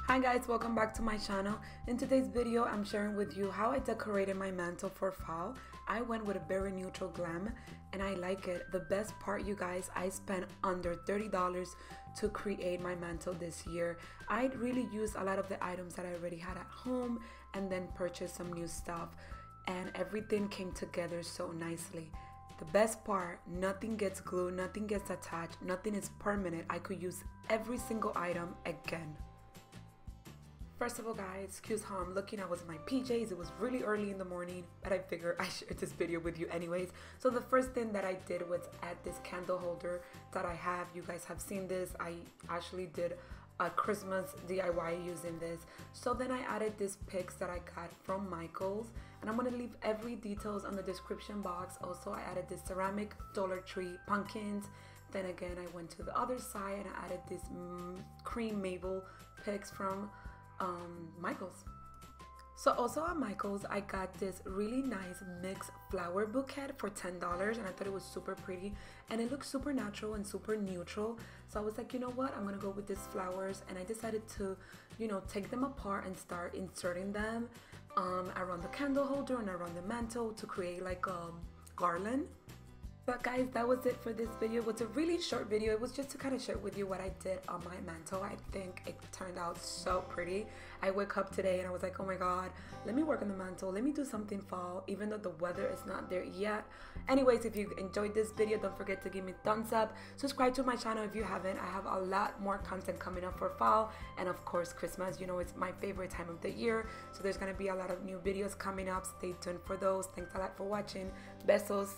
Hi guys, welcome back to my channel. In today's video, I'm sharing with you how I decorated my mantle for fall. I went with a very neutral glam and I like it. The best part, you guys, I spent under $30 to create my mantle this year. I really used a lot of the items that I already had at home and then purchased some new stuff, and everything came together so nicely. The best part, nothing gets glued, nothing gets attached, nothing is permanent. I could use every single item again. First of all, guys, excuse how I'm looking. I was in my PJs. It was really early in the morning, but I figured I shared this video with you anyways. So the first thing that I did was add this candle holder that I have. You guys have seen this. I actually did a Christmas DIY using this. So then I added these picks that I got from Michael's, and I'm gonna leave every details on the description box. Also, I added this ceramic Dollar Tree pumpkins. Then again, I went to the other side and I added this cream maple picks from Michael's. So also at Michael's, I got this really nice mixed flower bouquet for $10, and I thought it was super pretty and it looked super natural and super neutral. So I was like, you know what, I'm gonna go with these flowers, and I decided to, take them apart and start inserting them around the candle holder and around the mantle to create like a garland. But guys, that was it for this video. It was a really short video. It was just to kind of share with you what I did on my mantle. I think it turned out so pretty. I woke up today and I was like, oh my god, let me work on the mantle. Let me do something fall, even though the weather is not there yet. Anyways, if you enjoyed this video, don't forget to give me a thumbs up. Subscribe to my channel if you haven't. I have a lot more content coming up for fall and of course Christmas. You know, it's my favorite time of the year. So there's going to be a lot of new videos coming up. Stay tuned for those. Thanks a lot for watching. Besos.